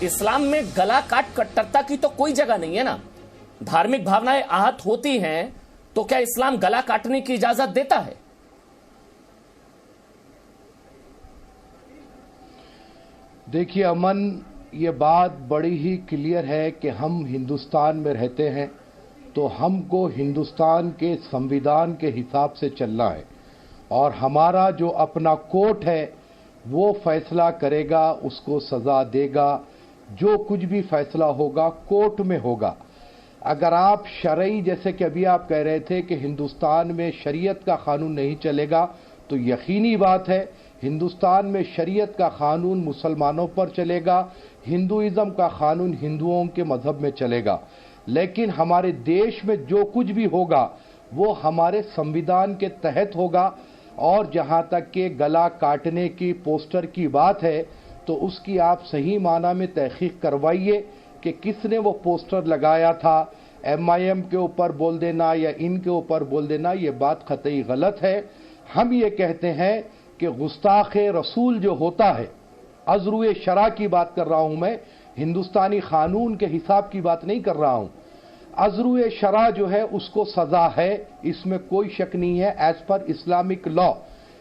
इस्लाम में गला काट कट्टरता की तो कोई जगह नहीं है ना। धार्मिक भावनाएं आहत होती हैं तो क्या इस्लाम गला काटने की इजाजत देता है? देखिए अमन, ये बात बड़ी ही क्लियर है कि हम हिंदुस्तान में रहते हैं तो हमको हिंदुस्तान के संविधान के हिसाब से चलना है और हमारा जो अपना कोर्ट है वो फैसला करेगा, उसको सजा देगा। जो कुछ भी फैसला होगा कोर्ट में होगा। अगर आप शरई, जैसे कि अभी आप कह रहे थे कि हिंदुस्तान में शरीयत का कानून नहीं चलेगा, तो यकीनी बात है हिंदुस्तान में शरीयत का कानून मुसलमानों पर चलेगा, हिंदुइज्म का कानून हिंदुओं के मजहब में चलेगा। लेकिन हमारे देश में जो कुछ भी होगा वो हमारे संविधान के तहत होगा। और जहां तक के गला काटने की पोस्टर की बात है तो उसकी आप सही माना में तहकीक करवाइए कि किसने वो पोस्टर लगाया था। MIM के ऊपर बोल देना या इनके ऊपर बोल देना, ये बात कतई गलत है। हम ये कहते हैं कि गुस्ताख रसूल जो होता है, अज़रुए शरा की बात कर रहा हूं मैं, हिंदुस्तानी कानून के हिसाब की बात नहीं कर रहा हूं। अज़रुए शरा जो है उसको सजा है, इसमें कोई शक नहीं है एज पर इस्लामिक लॉ।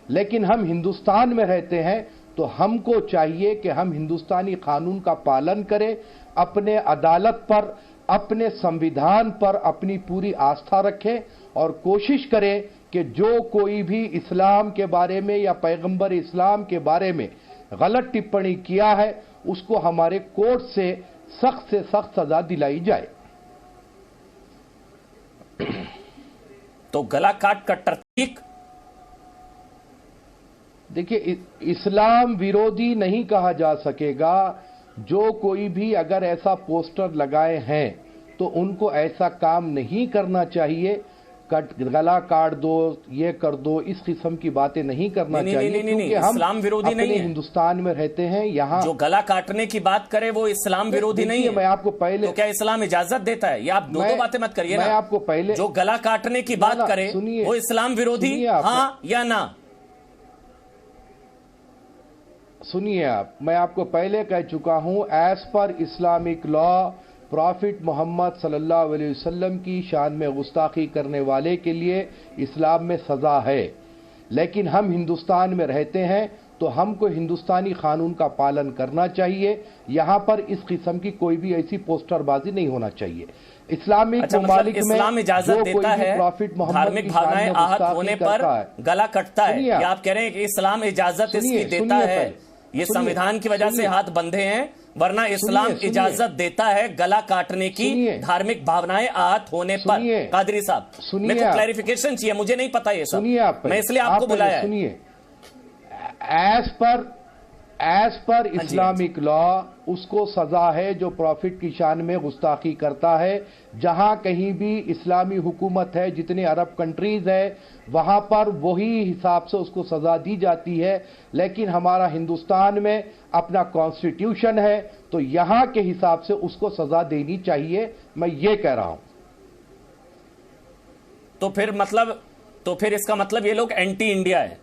लेकिन हम हिंदुस्तान में रहते हैं तो हमको चाहिए कि हम हिंदुस्तानी कानून का पालन करें, अपने अदालत पर, अपने संविधान पर अपनी पूरी आस्था रखें और कोशिश करें कि जो कोई भी इस्लाम के बारे में या पैगंबर इस्लाम के बारे में गलत टिप्पणी किया है उसको हमारे कोर्ट से सख्त सजा दिलाई जाए। तो गला काट कट्टर ठीक? देखिए, इस्लाम विरोधी नहीं कहा जा सकेगा। जो कोई भी अगर ऐसा पोस्टर लगाए हैं तो उनको ऐसा काम नहीं करना चाहिए। गला काट दो, ये कर दो, इस किस्म की बातें नहीं करना चाहिए। क्योंकि हम इस्लाम विरोधी नहीं है। हिंदुस्तान में रहते हैं, यहाँ जो गला काटने की बात करे वो इस्लाम विरोधी नहीं है। मैं आपको पहले, तो क्या इस्लाम इजाजत देता है? ये आप दो बातें मत करिए ना। मैं आपको पहले, जो गला काटने की बात करे वो इस्लाम विरोधी, हाँ या ना? सुनिए आप, मैं आपको पहले कह चुका हूं, as per Islamic law profit Mohammad सल्लल्लाहु अलैहि वसल्लम की शान में गुस्ताखी करने वाले के लिए इस्लाम में सजा है। लेकिन हम हिंदुस्तान में रहते हैं तो हमको हिंदुस्तानी कानून का पालन करना चाहिए। यहाँ पर इस किस्म की कोई भी ऐसी पोस्टरबाजी नहीं होना चाहिए। इस्लामिक ममालिक में इस्लाम इजाजत देता है प्रॉफिट मोहम्मद धार्मिक भावनाएं आहत होने पर गला कटता है। या आप कह रहे हैं कि इस्लाम इजाजत इसकी देता है, ये संविधान की वजह से हाथ बंधे हैं, वरना इस्लाम इजाजत देता है गला काटने की धार्मिक भावनाएं आहत होने पर। कादरी साहब, मेरे को क्लैरिफिकेशन चाहिए, मुझे नहीं पता ये सब, मैं इसलिए आपको बुलाया है। सुनिए, एज पर इस्लामिक लॉ उसको सजा है जो प्रॉफिट की शान में गुस्ताखी करता है। जहां कहीं भी इस्लामी हुकूमत है, जितने अरब कंट्रीज है, वहां पर वही हिसाब से उसको सजा दी जाती है। लेकिन हमारा हिंदुस्तान में अपना कॉन्स्टिट्यूशन है तो यहां के हिसाब से उसको सजा देनी चाहिए, मैं ये कह रहा हूं। तो फिर इसका मतलब ये लोग एंटी इंडिया है,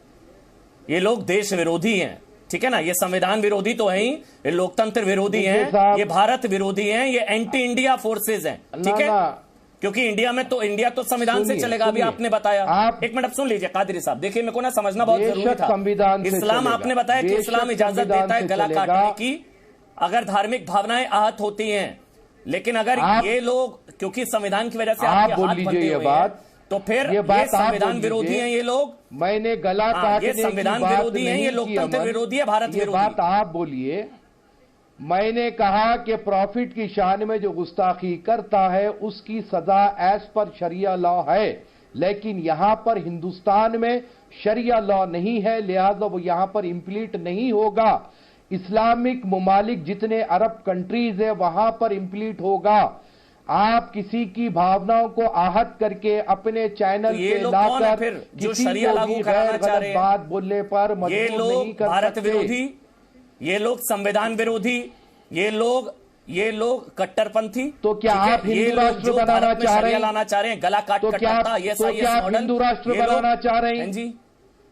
ये लोग देश विरोधी हैं, ठीक है ना? ये संविधान विरोधी तो है ही, ये लोकतंत्र विरोधी हैं, ये भारत विरोधी हैं, ये एंटी इंडिया फोर्सेज हैं, ठीक है? क्योंकि इंडिया तो संविधान से चलेगा। अभी आपने बताया, एक मिनट सुन लीजिए कादरी साहब, देखिए मेरे को ना समझना बहुत जरूरी था। संविधान इस्लाम, आपने बताया कि इस्लाम इजाजत देता है गला काटने की अगर धार्मिक भावनाएं आहत होती हैं। लेकिन अगर ये लोग, क्योंकि संविधान की वजह से आपके हाथ बंधे हुए हैं, तो फिर ये संविधान विरोधी हैं ये लोग। मैंने गला काटने की संविधान विरोधी हैं, ये लोकतंत्र विरोधी है, भारत विरोधी। बात आप बोलिए। मैंने कहा कि प्रॉफिट की शान में जो गुस्ताखी करता है उसकी सजा एज पर शरिया लॉ है। लेकिन यहां पर हिंदुस्तान में शरिया लॉ नहीं है, लिहाजा वो यहां पर इम्प्लीट नहीं होगा। इस्लामिक ममालिक जितने अरब कंट्रीज है वहां पर इम्प्लीट होगा। आप किसी की भावनाओं को आहत करके अपने चैनल पे लाकर जो शरिया लागू कराना चाह रहे हैं, बात बोलने पर ये लोग भारत विरोधी, ये लोग संविधान विरोधी, ये लोग कट्टरपंथी। तो क्या आप हिंदू राष्ट्र बनाना चाह रहे हैं? लाना चाह रहे हैं गला काट तो क्या आप हिंदू राष्ट्र बनाना चाह रहे हैं? जी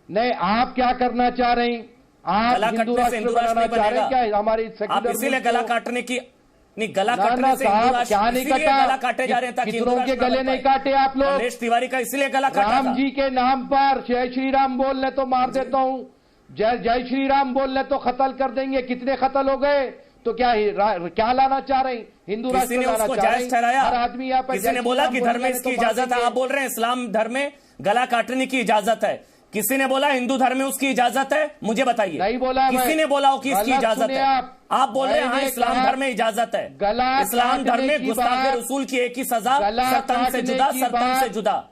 नहीं, आप क्या करना चाह रहे हैं? आप गला हिंदू काटने से हिंदू राष्ट्र नहीं चाह रहे हैं बनेगा। क्या हमारी आप सेक्युलर इसीलिए मुल्क गला को? काटने की नहीं, गला ना काटने से हिंदू साहब, राष्ट्र क्या नहीं इसीलिए कटा? गला काटे जा रहे हैं ताकि हिंदू कितनों के राष्ट्र गले बन नहीं पाए। काटे आप लोग? कमलेश तिवारी का इसीलिए गला काटा राम था। जी के नाम पर जय श्री राम बोलने तो मार देता हूं, जय जय श्री राम बोलने तो कत्ल कर देंगे। कितने कत्ल हो गए? तो क्या लाना चाह रहे हैं? हिंदू किसी राष्ट्र ने लाना उसको चाह रहे जायज हैं? ठहराया? हर आदमी यहाँ पर किसी जय ने श्री बोला राम कि बोल धर्म में जाने इसकी तो मार इजाजत है? देंगे। आप बोल रहे हैं इस्लाम धर्म में गला काटने की इजाजत है। किसी ने बोला हिंदू धर्म में उसकी इजाजत है? मुझे बताइए। नहीं बोला मैं। किसी ने बोला हो कि इसकी गलत इजाजत सुने है? आप बोल रहे हैं हाँ मैंने इस्लाम कहा, धर्म में इजाजत है। गला इस्लाम धर्म काटने में की गुस्ताखे बात- रसूल की एक ही सजा, गला सरतन से काटने जुदा, की सरतन से बात- जुदा।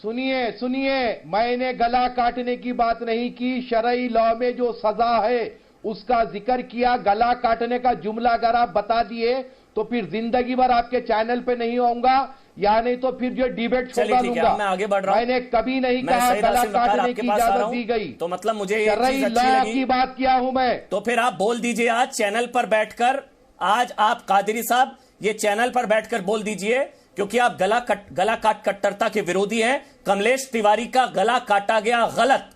सुनिए सुनिए, मैंने गला काटने की बात नहीं की। शरई लॉ में जो सजा है उसका जिक्र किया। गला काटने का जुमला अगर आप बता दिए तो फिर जिंदगी भर आपके चैनल पे नहीं आऊंगा, या नहीं तो फिर जो डिबेट छोड़ा दूंगा। मैं आगे बढ़ रहा हूं। मैंने कभी नहीं मैं कहा सही गला रास्ते में बता रहा, काटने आपके की पास आ रहा इजाजत हूं। दी गई। तो मतलब मुझे ये शरई चीज अच्छी लॉ लगी। की बात किया हूं मैं। तो फिर आप बोल दीजिए आज चैनल पर बैठकर, आज आप कादरी साहब ये चैनल पर बैठकर बोल दीजिए, क्योंकि आप गला काट कट्टरता के विरोधी हैं। कमलेश तिवारी का गला काटा गया गलत,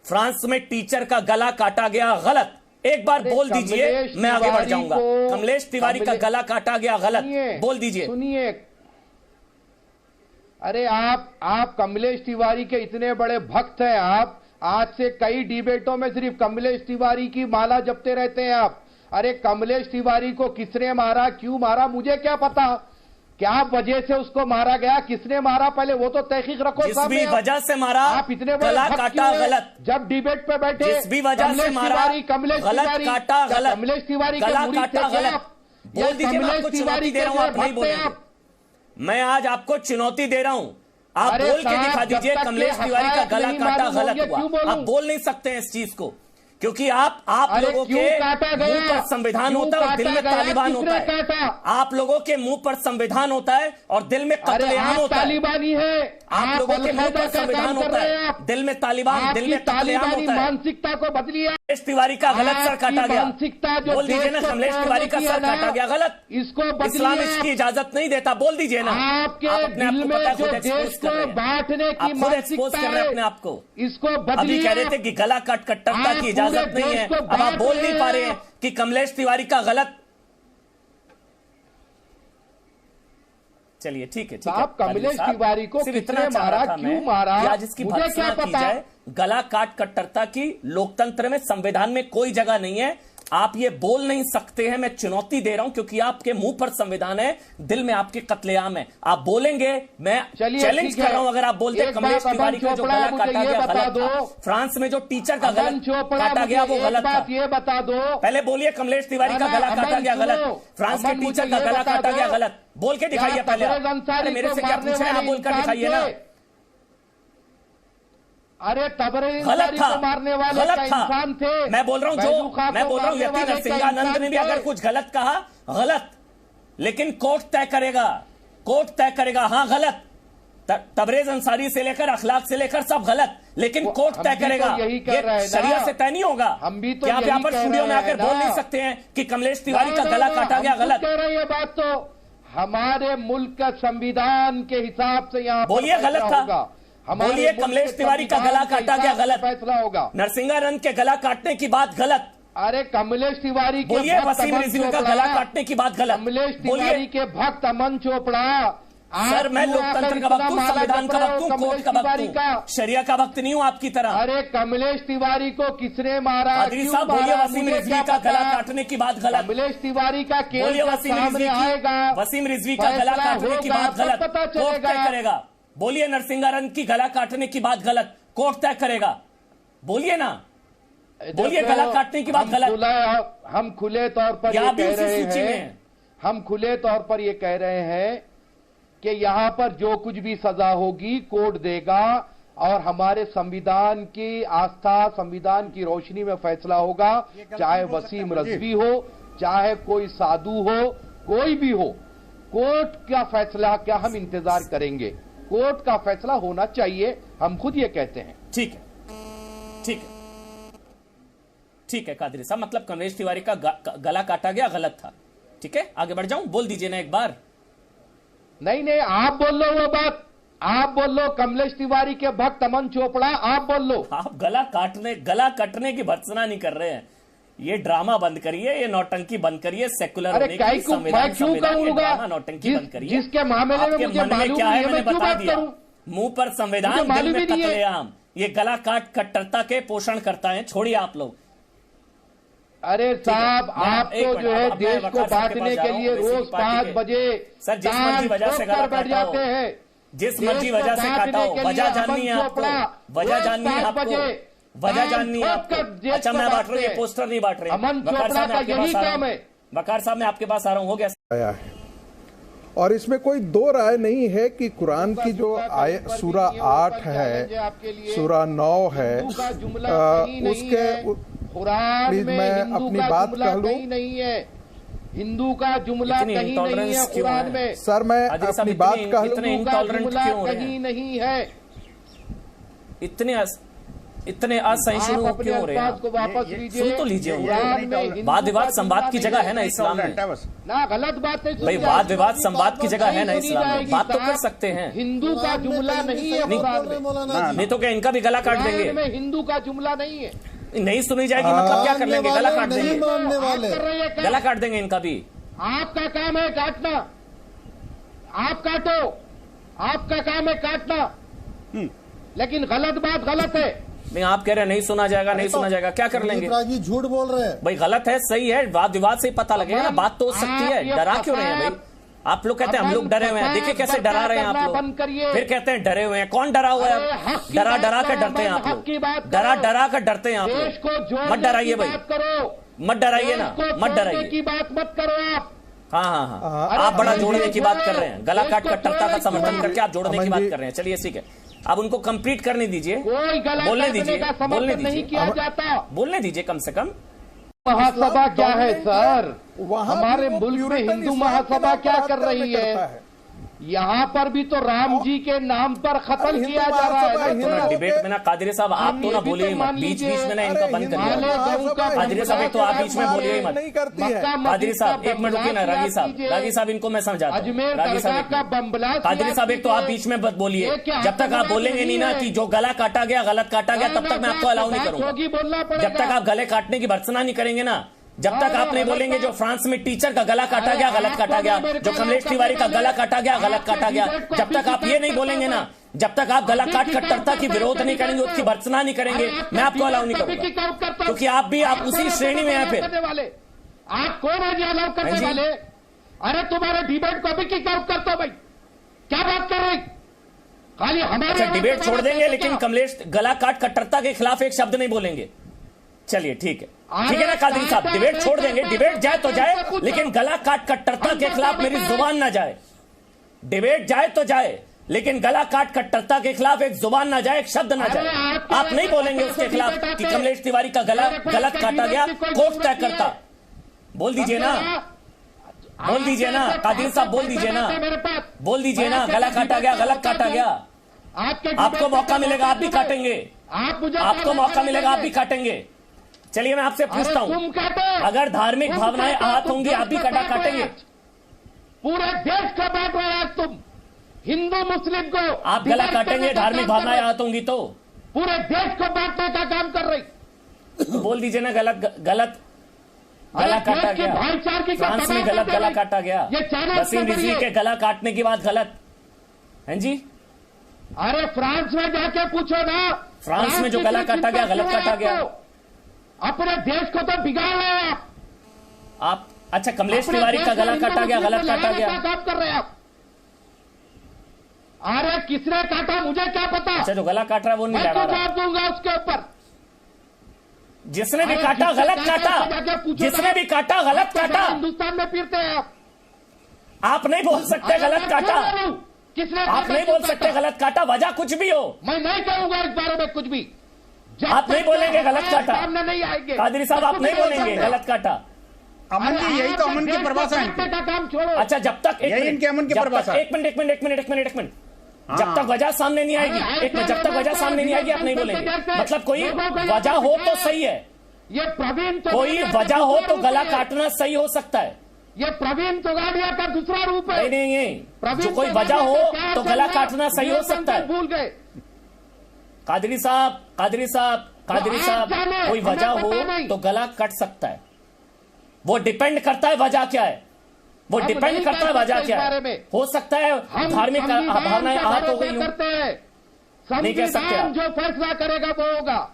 फ्रांस में टीचर का गला काटा गया गलत। एक बार बोल दीजिए, मैं आगे बढ़ जाऊंगा। कमलेश तिवारी का गला काटा गया गलत, बोल दीजिए। सुनिए, अरे आप कमलेश तिवारी के इतने बड़े भक्त हैं। आप आज से कई डिबेटों में सिर्फ कमलेश तिवारी की माला जपते रहते हैं आप। अरे कमलेश तिवारी को किसने मारा, क्यों मारा, मुझे क्या पता? क्या वजह से उसको मारा गया, किसने मारा, पहले वो तो तहकीक रखो। जिस भी वजह से मारा, आप इतने बड़े गला भक्त काटा क्यों हैं? गलत। जब डिबेट पे बैठे, जिस भी वजह से मारा, कमलेश गलत तिवारी काटा गलत, कमलेश तिवारी गला के मुरीद काटा थे क्या गलत। आप? बोल या दीजिए, मैं कमलेश आपको चुनौती तिवारी दे रहा हूं, के आप नहीं भक्त हैं बोलेंगे। मैं आज आपको चुनौती दे रहा हूं, आप अरे बोल के साहब, दिखा जब दीजिए तक कमलेश के तिवारी का हक़ाइक़ गला नहीं काटा मालूम होंगे, गलत क्यों हुआ। बोलूं? आप बोल नहीं सकते हैं इस चीज को, क्योंकि आप अरे लोगों क्यों के काटा मुंह गया? पर संविधान क्यों होता है और दिल में काटा गया? तालिबान किसने होता है। काटा? आप लोगों के मुंह पर संविधान होता है और दिल में अरे कत्लेआम आप होता है। तालिबानी है, आप लोगों के मुंह अलकायदा पर का संविधान काम कर होता रहे हैं है, आप। दिल में तालिबान, दिल आपकी में कत्लेआम तालिबानी होता है। मानसिकता को बदलिए। कमलेश तिवारी का गलत सर आपकी काटा गया, मानसिकता जो बोल दीजिए ना, देश को कमलेश तिवारी का तोड़ने सर की है काटा ना, गया गलत। इसको इस्लाम बदलिए। इसकी इजाजत नहीं देता, बोल दीजिए ना। आपके आप अपने आप दिल को में पता है, जो खुद expose देश कर रहे को हैं। बांटने की आप खुद एक्सपोज मानसिकता कर रहे हैं है, अपने आप को। इसको अभी बदलिए। कह रहे थे कि गला काट कट्टरता आप की इजाजत पूरे नहीं देश है, को अब आप बांट बोल रहे नहीं पा रहे हैं। हैं कि कमलेश तिवारी का गलत। चलिए ठीक है, ठीक है। साहब, कमलेश साहब, तिवारी को सिर्फ किसने इतना चाह मारा, रहा था क्यों मैं मारा, कि आज इसकी मुझे भर्त्सना क्या की पता? जाए। गला काट कट्टरता की लोकतंत्र में, संविधान में कोई जगह नहीं है। आप ये बोल नहीं सकते हैं, मैं चुनौती दे रहा हूं, क्योंकि आपके मुंह पर संविधान है, दिल में आपके कत्लेआम है। आप बोलेंगे, मैं चैलेंज कर रहा हूं, अगर आप बोलते कमलेश तिवारी का जो गला काटा गया गलत था, फ्रांस में जो टीचर का गला काटा गया वो गलत था। ये बता दो, पहले बोलिए कमलेश तिवारी का गला काटा गया गलत, फ्रांस के टीचर का गला काटा गया गलत, बोल के दिखाइए पहले। अरे मेरे से क्या पूछे, आप बोलकर दिखाइए ना। अरे तबरेज़ गलत अंसारी था, को मारने वाले गलत का था। इंसान थे। मैं बोल रहा हूं यति नरसिंहानंद ने भी अगर कुछ गलत कहा, गलत, लेकिन कोर्ट तय करेगा, कोर्ट तय करेगा। हाँ गलत, तबरेज़ अंसारी से लेकर अखलाक से लेकर सब गलत, लेकिन कोर्ट तय करेगा। यही कह रहे हैं ना, शरिया से तय नहीं होगा। हम भी तो क्या आप यहाँ पर स्टूडियो में आकर बोल नहीं सकते हैं कि कमलेश तिवारी का गला काटा गया गलत? कह रहे हैं बात, तो हमारे मुल्क का संविधान के हिसाब से यहाँ बोलिए गलत था, बोलिए कमलेश तिवारी का गला काटा गया गलत, फैसला होगा। नरसिंहानंद के गला काटने की बात गलत। अरे कमलेश तिवारी के बोलिए भक्त वसीम अमन रिजवी का चोपड़ा, गला काटने की बात गलत। कमलेश बोलिए तिवारी के भक्त अमन चोपड़ा। सर, मैं लोकतंत्र का भक्त हूं, संविधान का भक्त हूं, कोर्ट का भक्त हूं, शरिया का भक्त नहीं हूं आपकी तरह। अरे कमलेश तिवारी को किसने मारा, कादरी साहब, बोलिए वसीम रिजवी का गला काटने की बात गलत। कमलेश तिवारी का केस बोलिए वसीम रिजवी का गला काटने की बात गलत, कोर्ट तय करेगा। बोलिए नरसिंहानंद की गला काटने की बात गलत, कोर्ट तय करेगा। बोलिए ना, बोलिए गला काटने की बात गलत। हम खुले तौर पर ये कह रहे हैं, हम खुले तौर पर ये कह रहे हैं कि यहां पर जो कुछ भी सजा होगी कोर्ट देगा, और हमारे संविधान की आस्था, संविधान की रोशनी में फैसला होगा। चाहे वसीम रिजवी हो, चाहे कोई साधु हो, कोई भी हो, कोर्ट का फैसला क्या हम इंतजार करेंगे? कोर्ट का फैसला होना चाहिए, हम खुद ये कहते हैं। ठीक है, ठीक है, ठीक है कादरी साहब, मतलब कमलेश तिवारी का गला काटा गया गलत था। ठीक है, आगे बढ़ जाऊं, बोल दीजिए ना एक बार। नहीं, आप बोल लो वो बात, आप बोल लो कमलेश तिवारी के भक्त अमन चोपड़ा, आप बोल लो। आप गला कटने की भर्त्सना नहीं कर रहे हैं। ये ड्रामा बंद करिए, ये नौटंकी बंद करिए, सेकुलर अरे होने की संविधान नौटंकी बंद करिए। जिसके मामले में आपके मुझे मन में मालूम क्या नहीं है है, मैंने मैं क्यों बता बात दिया। करूं? मुंह पर संविधान, मुझे दिल मालूम में ही नहीं है। कत्लेआम। ये गला काट कट्टरता के पोषण करता है। छोड़िए आप लोग। अरे साहब, आप एक तो मिनट, जो है अब मैं देश को वकार साहब के बांटने पास के जा रहा लिए हूं, रोज 5 बजे सर, जिस मर्जी वजह से गला बैठ काटा जाते हो, हैं। जिस मर्जी वजह से काटा हो, वजह जाननी है आपको, वजह जाननी है आपको, वजह जाननी है आपको। अच्छा, मैं बांट रहा हूँ, ये पोस्टर नहीं बांट रहे। अमन वकार चोपड़ा साहब, मैं का आपके यही पास आ रहा काम हूं। है। वकार साहब, मैं आपके पास आ रहा हूं। हो गया आया है और इसमें कोई दो राय नहीं है कि कुरान की जो सूरा 8 है, सूरा 9 है, उसके कुरान प्लीज में मैं हिंदू अपनी का बात जुमला कह लूं। कहीं नहीं है। हिंदू का जुमला इतनी कहीं नहीं है intolerance क्यों कुरान है? में। सर मैं हाजिर साहब, अपनी बात इतने कह लूं। इतने हिंदू का intolerant जुमला क्यों हो रहे कहीं हैं? नहीं है। इतने असहिष्णु आप अपने क्यों हो रहे हैं? अल्फाज को वापस लीजिए। सुन तो लीजिए। कुरान में हिंदू वाद विवाद का संवाद जुमला की नहीं जगह है ना इस्लाम में। ना गलत बात नहीं भाई, सुनी वाद जाएगी। विवाद संवाद की जगह है ना नहीं सुनी इस्लाम में। जाएगी बात तो कर साहब। सकते हैं। हिंदू का जुमला नहीं है कुरान में। नहीं तो क्या इनका भी गला काट कुरान देंगे? में हिंदू का जुमला नहीं है। नहीं सुनी जाएगी मतलब क्या कर लेंगे? गला काट नहीं देंगे। मानने वाले। आप कर रहे हैं क्या? गला काट देंगे इनका भी। आपका काम है काटना, आप काटो, आपका काम है काटना, लेकिन गलत बात गलत है। नहीं, आप कह रहे हैं नहीं सुना जाएगा, नहीं सुना जाएगा, क्या कर लेंगे? जी झूठ बोल रहे हैं। भाई गलत है, सही है, वाद विवाद से ही पता लगेगा ना। बात तो हो सकती है। आप ये डरा क्यों रहे हैं भाई? आप लोग कहते हैं हम लोग डरे हुए हैं। देखिए कैसे डरा रहे हैं आप लोग। बंद करिए। फिर कहते हैं डरे हुए हैं। कौन डरा हुआ अरे, है? हक की डरा बात डरा कर करो, डरते हैं आप हक की लोग। बात डरा करो। डरा कर डरते हैं आप देश को लोग। जोड़ने मत डराइए की भाई, बात करो, मत डराइए ना, देश को मत जोड़ने डराइए। की बात मत करो आप। हाँ हाँ हाँ, अरे आप बड़ा अमन जोड़ने जी, की बात कर रहे हैं। गला काट कट्टरता का समर्थन अमन करके आप जोड़ने की जी, बात कर रहे हैं। चलिए ठीक है, अब उनको कंप्लीट करने दीजिए, कोई गला बोलने काटने दीजिए, का बोलने समर्थन नहीं दीजिए, किया जाता। बोलने दीजिए कम से कम। महासभा क्या है सर? वहां हमारे भी वो मुल्क में प्यूरिटन हिंदू इस्लाम के महासभा नाम पर क्या कर हत्या रही करता है? यहाँ पर भी तो राम जी के नाम पर खत्म अरे किया हिंदू जा रहा महासभा, है। हिंदू ना डिबेट में ना कादिर साहब, आप तो ना ये भी बोलिए तो मत, मान बीच बीच में ना लीजिए। इनका बंद कर हिमालय दिया। गऊ का कादिर साहब, एक तो आप बीच में बोलिए मत। नहीं करती है। मक्का कादिर साहब मस्जिद एक मिनट रुकिए ना। का रागी साहब, कीजिए। रागी साहब इनको मैं समझाता हूँ। अजमेर रागी साहब दरगाह एक का मिनट। बम ब्लास्ट कादिर साहब एक तो आप कीजिए। बीच में मत बोलिए। ये क्या जब तक आप हमारा बोलेंगे नहीं ना नहीं है। कि जो गला काटा गया गलत काटा गया, तब तक मैं आपको अलाउ नहीं करूंगा। होगी, बोलना जब तक पड़ेगा। आप गले काटने की भर्त्सना नहीं करेंगे ना, जब तक आप नहीं बोलेंगे जो फ्रांस में टीचर का गला काटा गया गलत काटा गया, जो कमलेश तिवारी का गला काटा गया गलत काटा गया, जब तक आप ये नहीं बोलेंगे ना, जब तक आप गला काट कट्टरता की विरोध नहीं करेंगे, उसकी भर्त्सना नहीं करेंगे, मैं आपको अलाउ नहीं करूंगा। क्योंकि आप भी आप उसी श्रेणी में हैं। फिर आप कौन है जी अलाउ करने वाले? अरे तुम्हारे डिबेट को भी किक आउट करते हो भाई, क्या बात कर रहे? खाली हमारे अच्छा, डिबेट छोड़ देंगे लेकिन कमलेश गला काट कट्टरता के खिलाफ एक शब्द नहीं बोलेंगे। चलिए ठीक है, ठीक है ना कादिर साहब, डिबेट छोड़ देंगे। डिबेट जाए तो जाए, लेकिन गला काट कट्टरता के खिलाफ मेरी जुबान ना जाए। डिबेट जाए तो जाए, लेकिन गला काट कट्टरता के खिलाफ एक जुबान ना जाए, एक शब्द ना जाए। आप नहीं बोलेंगे उसके खिलाफ कि कमलेश तिवारी का गला गलत काटा गया, कोर्ट तय करता। बोल दीजिए ना, बोल दीजिए ना कादिर साहब, बोल दीजिए ना, बोल दीजिए ना, गला काटा गया गलत काटा गया। आपको मौका मिलेगा आप भी काटेंगे, आपको मौका मिलेगा आप भी काटेंगे। चलिए मैं आपसे पूछता हूं, अगर धार्मिक भावनाएं आहत होंगी आप भी कटा काटेंगे? पूरे देश को बांट रहे हैं तुम, हिंदू मुस्लिम को। आप गला काटेंगे धार्मिक भावनाएं आहत होंगी तो? पूरे देश को बांटने का काम कर रही। बोल दीजिए ना गलत गलत गला काटा गया, फ्रांस में गलत गला काटा गया, वसीम रिजवी के गला काटने की बात गलत है जी। अरे फ्रांस में जाके पूछो ना, फ्रांस में जो गला काटा गया गलत काटा गया। अपने देश को तो बिगाड़ रहे हैं आप। अच्छा, कमलेश तिवारी का गला काटा गया गलत काटा गया, काम कर रहे हैं आप। अरे किसने काटा मुझे क्या पता। अच्छा, जो गला काट रहा है वो नहीं मैं तो लड़ा रहा। जवाब दूंगा उसके ऊपर। जिसने भी काटा गलत काटा, जिसने भी काटा गलत काटा। हिंदुस्तान में फिरते हैं आप नहीं बोल सकते गलत काटा, किसने? आप नहीं बोल सकते गलत काटा, वजह कुछ भी हो। मैं नहीं कहूंगा इस बारे में कुछ भी। आप नहीं बोलेंगे गलत काटा, सामने नहीं आएंगे। कादरी साहब आप नहीं बोलेंगे गलत काटा। अमन जी यही तो अमन की परिभाषा है काटने का काम छोड़ो। अच्छा, जब तक यही इनके अमन की परिभाषा। एक मिनट, जब तक वजह सामने नहीं आएगी, एक मिनट, जब तक वजह सामने नहीं आएगी आप नहीं बोलेंगे। मतलब कोई वजह हो तो सही है, ये प्रवीण तो कोई वजह हो तो गला काटना सही हो सकता है। ये प्रवीण तोगाड़िया का दूसरा रूप है। नहीं, जो कोई वजह हो तो गला काटना सही हो सकता है। भूल गए कादरी साहब, कोई वजह हो तो गला कट सकता है। वो डिपेंड करता है वजह क्या है, वो डिपेंड करता है वजह क्या है। हो सकता है धार्मिक भावनाएं आहत हो गई हो, नहीं कह सकते आप। जो फैसला करेगा वो होगा।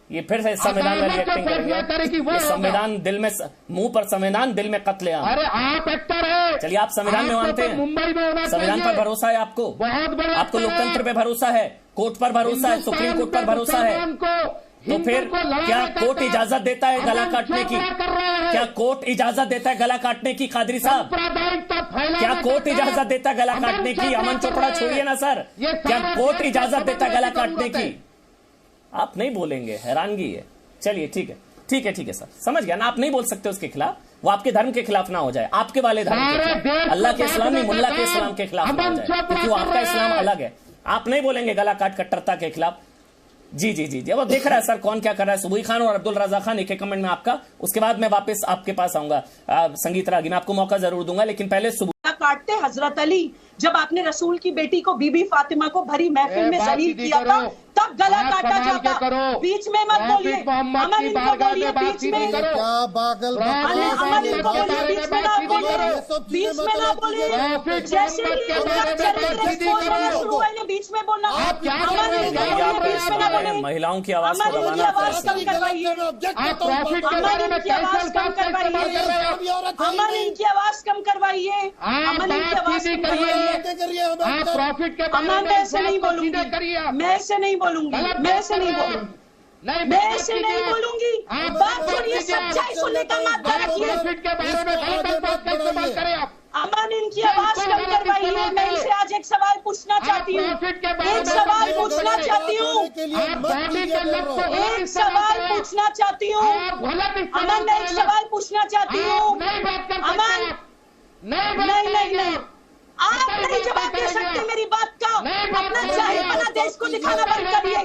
ये फिर से संविधान में रिएक्टिंग करेंगे। ये संविधान दिल में, मुंह पर संविधान, दिल में कत्लेआम। अरे आप एक्टर है। चलिए, आप संविधान में मानते हैं, मुंबई में होना, संविधान पर भरोसा है आपको, बहुत बड़ा आपको लोकतंत्र पे भरोसा है, कोर्ट पर भरोसा है, सुप्रीम कोर्ट पर भरोसा है। तो फिर क्या कोर्ट इजाजत देता है गला काटने की? क्या कोर्ट इजाजत देता है गला काटने की कादरी साहब? क्या कोर्ट इजाजत देता है गला काटने की? अमन चोपड़ा छोड़िए ना सर, क्या कोर्ट इजाजत देता है गला काटने की? आप नहीं बोलेंगे, हैरानगी है। चलिए ठीक है सर, समझ गया ना। आप नहीं बोल सकते उसके खिलाफ, वो आपके धर्म के खिलाफ ना हो जाए, आपके वाले धर्म के खिलाफ, अल्लाह के इस्लाम नहीं, मुल्ला के इस्लाम के खिलाफ ना हो जाए, क्योंकि वो आपका इस्लाम अलग है। आप नहीं बोलेंगे गला काट कट्टरता के खिलाफ। जी अब देख रहा है सर कौन क्या कर रहा है। सुबुई खान और अब्दुल रजा खान, एक कमेंट में आपका, उसके बाद मैं वापस आपके पास आऊंगा। संगीत रागी, मैं आपको मौका जरूर दूंगा, लेकिन पहले काटते हजरत अली, जब आपने रसूल की बेटी को बीबी फातिमा को भरी महफिल में जलील किया था, तब गला काटा जाता। बीच में मत बोलिए, अमन इनको बोलिए बीच में, बीच में ना बोलिए। जैसे बीच में बोलना, बीच में ना बोलिए। महिलाओं की आवाज कम करवाइए, अमन इनकी आवाज कम करवाइए, अमन इनकी आवाज कम करवाइए। अमन मैं ऐसे नहीं बोलूंगी, मैं ऐसे नहीं बोलूंगी, मैं ऐसे नहीं बोलूंगी, मैं ऐसे नहीं बोलूंगी। बात सुनिए, सच्चाई सुनने का माध्यम रखिए। अमन इनकी आवाज कम करवाइए। मैं इनसे आज एक सवाल पूछना चाहती हूँ, एक सवाल पूछना चाहती हूँ, एक सवाल पूछना चाहती हूँ। अमन मैं एक सवाल पूछना चाहती हूँ। अमन नहीं, आप नहीं जवाब दे सकते मेरी बात का। अपना जाहिलपना देश को दिखाना बंद करिए।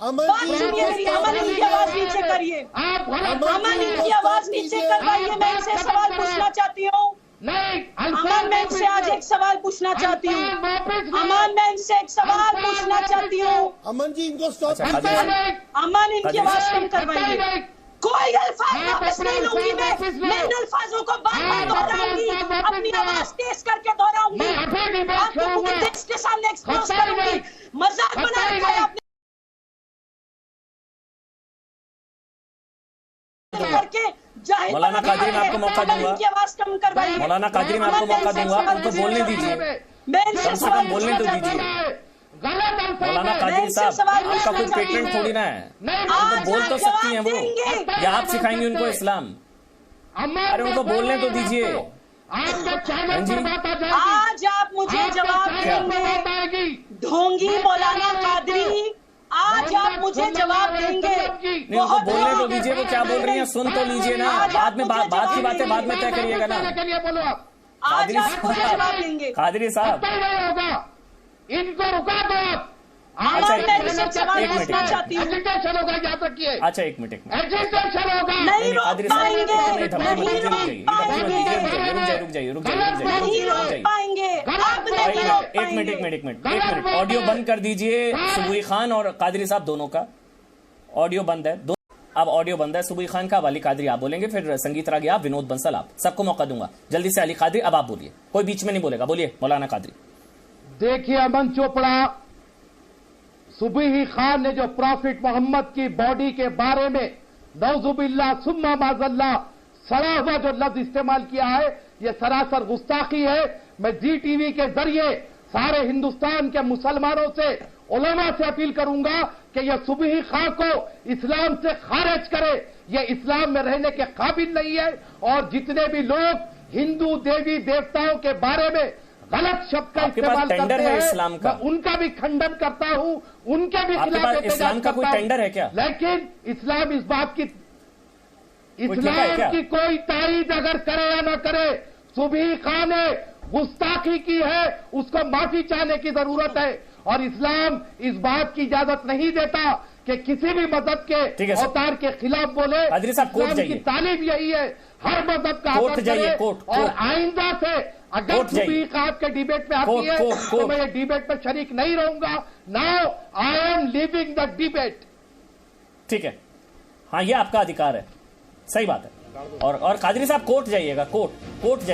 बात सुनिए मेरी, अमन इनकी आवाज नीचे करिए, अमन इनकी आवाज नीचे करवाइए। मैं इनसे सवाल पूछना चाहती हूँ। अमन मैं इनसे आज एक सवाल पूछना चाहती हूँ। अमन मैं इनसे एक सवाल पूछना चाहती हूँ। अमन जी इनको स्टॉप, अमन इनकी आवाज कम करवाइए। कोई अल्फाज वापस नहीं लूंगी मैं इन अल्फाजों को बार-बार दोहराऊंगी, अपनी आवाज तेज करके दोहराऊंगी, आपको पूरे देश के सामने एक्सपोज करूंगी। मजाक बना रखा है आपने करके। मौलाना कादरी मैं आपको मौका दूंगा, इनकी आवाज कम करवाइए। मौलाना कादरी मैं आपको मौका दूंगा, उनको बोलने दीजिए, कम से कम बोलने तो दीजिए। मौलाना कादरी साहब, आपका कोई पेटेंट थोड़ी ना है, उनको बोल तो सकती हैं वो, या आप सिखाएंगे उनको इस्लाम? अरे उनको बोलने तो दीजिए। आज आप मुझे जवाब देंगे, ढोंगी मौलाना कादरी, आज आप मुझे जवाब देंगे। नहीं, उनको बोलने तो दीजिए, वो क्या बोल रही हैं सुन तो लीजिए ना, बाद में बात की बातें बाद में तय करिएगा ना। आज आप मुझे जवाब देंगे। कादरी साहब, इनको रुका दो आप। अच्छा एक मिनट, एजुकेशन होगा, याद रखिए। अच्छा एक मिनट, एजुकेशन होगा, नहीं रोक पाएंगे, रुक पाएंगे। एक मिनट, ऑडियो बंद कर दीजिए सुबुई खान और कादरी साहब दोनों का। ऑडियो बंद है, अब ऑडियो बंद है सुबुई खान का। अब अली कादरी आप बोलेंगे, फिर संगीत रागी आप, विनोद बंसल आप, सबको मौका दूंगा। जल्दी से अली कादरी, अब आप बोलिए, कोई बीच में नहीं बोलेगा। बोलिए मौलाना कादरी। देखिए अमन चोपड़ा, सुबही खान ने जो प्रॉफिट मोहम्मद की बॉडी के बारे में नौजुबिल्ला सुम्मा माजल्ला सड़ा हुआ जो लफ्ज इस्तेमाल किया है, यह सरासर गुस्ताखी है। मैं जी टीवी के जरिए सारे हिंदुस्तान के मुसलमानों से, उलमा से अपील करूंगा कि यह सुबही खान को इस्लाम से खारिज करे। यह इस्लाम में रहने के काबिल नहीं है। और जितने भी लोग हिंदू देवी देवताओं के बारे में गलत शब्द का इस्तेमाल करते हैं, इस्लाम का, मैं उनका भी खंडन करता हूं, उनके भी खिलाफ इस्लाम का कोई टेंडर है क्या? लेकिन इस्लाम इस बात की, इस्लाम की कोई तारीफ अगर करे या न करे, सुबही खान ने गुस्ताखी की है, उसको माफी चाहने की जरूरत है। और इस्लाम इस बात की इजाजत नहीं देता कि किसी भी मजहब ठीक के है सर। अवतार के खिलाफ बोले। कादरी साहब, कोर्ट इस्लाम की जाइए। तालीम यही है, हर मजहब का कोर्ट आदर जाइए, करे कोर्ट, और कोर्ट। आइंदा से अगर कोर्ट जाइए। तबलीग आपके डिबेट में आती कोर्ट, है कोर्ट, तो कोर्ट। मैं ये डिबेट में शरीक नहीं रहूंगा। Now I am living the debate. ठीक है, हाँ ये आपका अधिकार है, सही बात है। और कादरी साहब कोर्ट जाइएगा, कोर्ट जाइए।